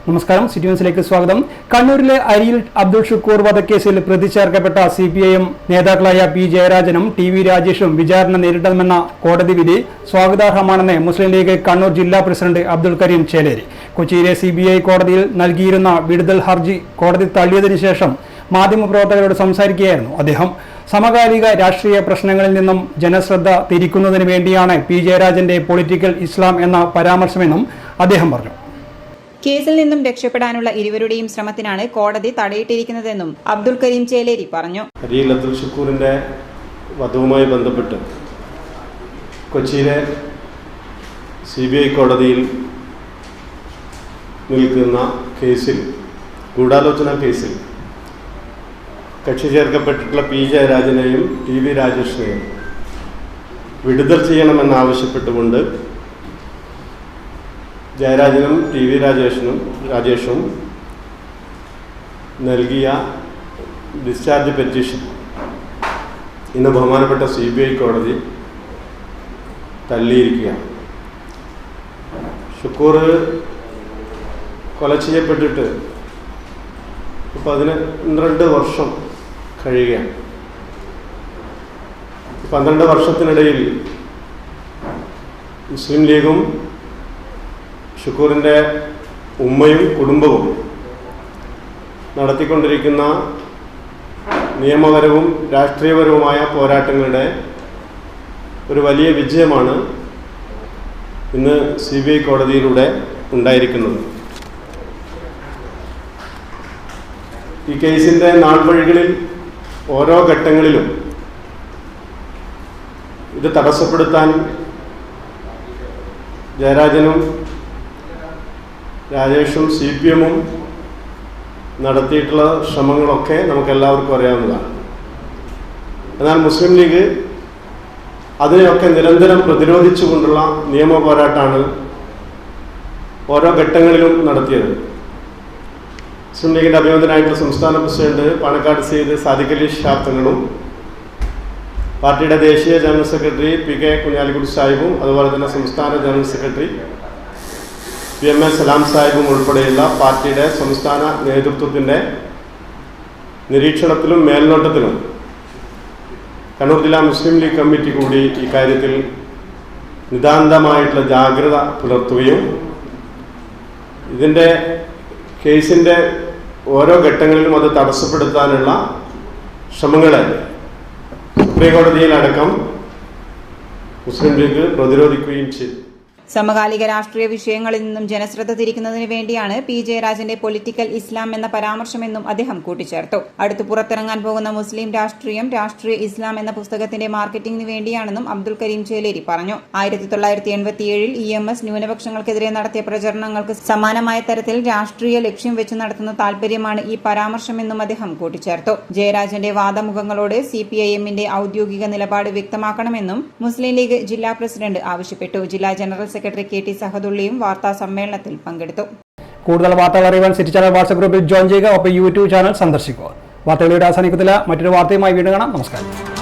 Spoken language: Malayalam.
നമസ്കാരം, സിറ്റി ന്യൂസിലേക്ക് സ്വാഗതം. കണ്ണൂരിലെ അരിയിൽ അബ്ദുൾ ഷുക്കൂർ വധക്കേസിൽ പ്രതി ചേർക്കപ്പെട്ട CPIM നേതാക്കളായ P. ജയരാജനും TV രാജേഷും വിചാരണ നേരിടണമെന്ന കോടതി വിധി സ്വാഗതാർഹമാണെന്ന് മുസ്ലിം ലീഗ് കണ്ണൂർ ജില്ലാ പ്രസിഡന്റ് അബ്ദുൽ കരീം ചേലേരി. കൊച്ചിയിലെ CBI കോടതിയിൽ നൽകിയിരുന്ന വിടുതൽ ഹർജി കോടതി തള്ളിയതിനു ശേഷം മാധ്യമപ്രവർത്തകരോട് സംസാരിക്കുകയായിരുന്നു അദ്ദേഹം. സമകാലിക രാഷ്ട്രീയ പ്രശ്നങ്ങളിൽ നിന്നും ജനശ്രദ്ധ തിരിക്കുന്നതിന് വേണ്ടിയാണ് P. ജയരാജന്റെ പൊളിറ്റിക്കൽ ഇസ്ലാം എന്ന പരാമർശമെന്നും അദ്ദേഹം പറഞ്ഞു. കേസിൽ നിന്നും രക്ഷപ്പെടാനുള്ള ഇരുവരുടെയും ശ്രമത്തിനാണ് കോടതി തടയിട്ടിരിക്കുന്നതെന്നും അബ്ദുൽ കരീം ചേലേരി പറഞ്ഞു. അരിയിൽ അബ്ദുൾ ഷുക്കൂറിന്റെ വധവുമായി ബന്ധപ്പെട്ട് കൊച്ചിയിലെ CBI കോടതിയിൽ നിൽക്കുന്ന കേസിൽ, ഗൂഢാലോചന കേസിൽ കക്ഷി ചേർക്കപ്പെട്ടിട്ടുള്ള P. ജയരാജനെയും TV രാജേഷിനെയും വിടുതൽ ചെയ്യണമെന്നാവശ്യപ്പെട്ടുകൊണ്ട് ജയരാജനും TV രാജേഷും നൽകിയ ഡിസ്ചാർജ് പെറ്റീഷൻ ഇന്ന് ബഹുമാനപ്പെട്ട CBI കോടതി തള്ളിയിരിക്കുകയാണ്. ഷുക്കൂർ കൊല ചെയ്യപ്പെട്ടിട്ട് 12 വർഷം കഴിയുകയാണ്. 12 വർഷത്തിനിടയിൽ മുസ്ലിം ലീഗും ഷുക്കൂറിൻ്റെ ഉമ്മയും കുടുംബവും നടത്തിക്കൊണ്ടിരിക്കുന്ന നിയമപരവും രാഷ്ട്രീയപരവുമായ പോരാട്ടങ്ങളുടെ ഒരു വലിയ വിജയമാണ് ഇന്ന് CBI കോടതിയിലൂടെ ഉണ്ടായിരിക്കുന്നത്. ഈ കേസിൻ്റെ നാൾവഴികളിൽ ഓരോ ഘട്ടങ്ങളിലും ഇത് തടസ്സപ്പെടുത്താൻ ജയരാജനും രാജേഷും CPIM-ഉം നടത്തിയിട്ടുള്ള ശ്രമങ്ങളൊക്കെ നമുക്കെല്ലാവർക്കും അറിയാവുന്നതാണ്. എന്നാൽ മുസ്ലിം ലീഗ് അതിനെയൊക്കെ നിരന്തരം പ്രതിരോധിച്ചുകൊണ്ടുള്ള നിയമ പോരാട്ടമാണ് ഓരോ ഘട്ടങ്ങളിലും നടത്തിയത്. മുസ്ലിം ലീഗിൻ്റെ അഭിനന്ദനായിട്ടുള്ള സംസ്ഥാന പ്രസിഡന്റ് പാണക്കാട് സയ്യിദ് സാദിഖ് അലി ശിഹാബ് തങ്ങളും പാർട്ടിയുടെ ദേശീയ ജനറൽ സെക്രട്ടറി PK കുഞ്ഞാലിക്കുട്ടി സാഹിബും അതുപോലെ തന്നെ സംസ്ഥാന ജനറൽ സെക്രട്ടറി PMA സലാം സാഹിബും ഉൾപ്പെടെയുള്ള പാർട്ടിയുടെ സംസ്ഥാന നേതൃത്വത്തിൻ്റെ നിരീക്ഷണത്തിലും മേൽനോട്ടത്തിലും കണ്ണൂർ ജില്ലാ മുസ്ലിം ലീഗ് കമ്മിറ്റി കൂടി ഈ കാര്യത്തിൽ നിതാന്തമായിട്ടുള്ള ജാഗ്രത പുലർത്തുകയും ഇതിൻ്റെ കേസിൻ്റെ ഓരോ ഘട്ടങ്ങളിലും അത് തടസ്സപ്പെടുത്താനുള്ള ശ്രമങ്ങളെ സുപ്രീം കോടതിയിലടക്കം മുസ്ലിം ലീഗ് പ്രതിരോധിക്കുകയും ചെയ്തു. സമകാലിക രാഷ്ട്രീയ വിഷയങ്ങളിൽ നിന്നും ജനശ്രദ്ധ തിരിക്കുന്നതിന് വേണ്ടിയാണ് P. ജയരാജന്റെ പൊളിറ്റിക്കൽ ഇസ്ലാം എന്ന പരാമർശമെന്നും അദ്ദേഹം കൂട്ടിച്ചേർത്തു. അടുത്ത് പുറത്തിറങ്ങാൻ പോകുന്ന മുസ്ലിം രാഷ്ട്രീയ ഇസ്ലാം എന്ന പുസ്തകത്തിന്റെ മാർക്കറ്റിംഗിന് വേണ്ടിയാണെന്നും അബ്ദുൽ കരീം ചേലേരി പറഞ്ഞു. 1987-ൽ EMS ന്യൂനപക്ഷങ്ങൾക്കെതിരെ നടത്തിയ പ്രചരണങ്ങൾക്ക് സമാനമായ തരത്തിൽ രാഷ്ട്രീയ ലക്ഷ്യം വെച്ച് നടത്തുന്ന താൽപര്യമാണ് ഈ പരാമർശമെന്നും അദ്ദേഹം കൂട്ടിച്ചേർത്തു. ജയരാജന്റെ വാദമുഖങ്ങളോട് CPIM-ന്റെ ഔദ്യോഗിക നിലപാട് വ്യക്തമാക്കണമെന്നും മുസ്ലിം ലീഗ് ജില്ലാ പ്രസിഡന്റ് ആവശ്യപ്പെട്ടു. ജില്ലാ ജനറൽ സെക്രട്ടറി KT സഹദുള്ളിയും വാർത്താ സമ്മേളനത്തിൽ പങ്കെടുത്തു. കൂടുതൽ വാർത്തകൾ അറിയാൻ സിറ്റി ചാനൽ വാട്സ്ആപ്പ് ഗ്രൂപ്പിൽ ജോയിൻ ചെയ്യുക. ഒപ്പം YouTube ചാനൽ സന്ദർശിക്കുക. വാർത്തകളുടെ അവസാനിക്കത്തില്ല. മറ്റൊരു വാർത്തയുമായി വീണ്ടും കാണാം. നമസ്കാരം.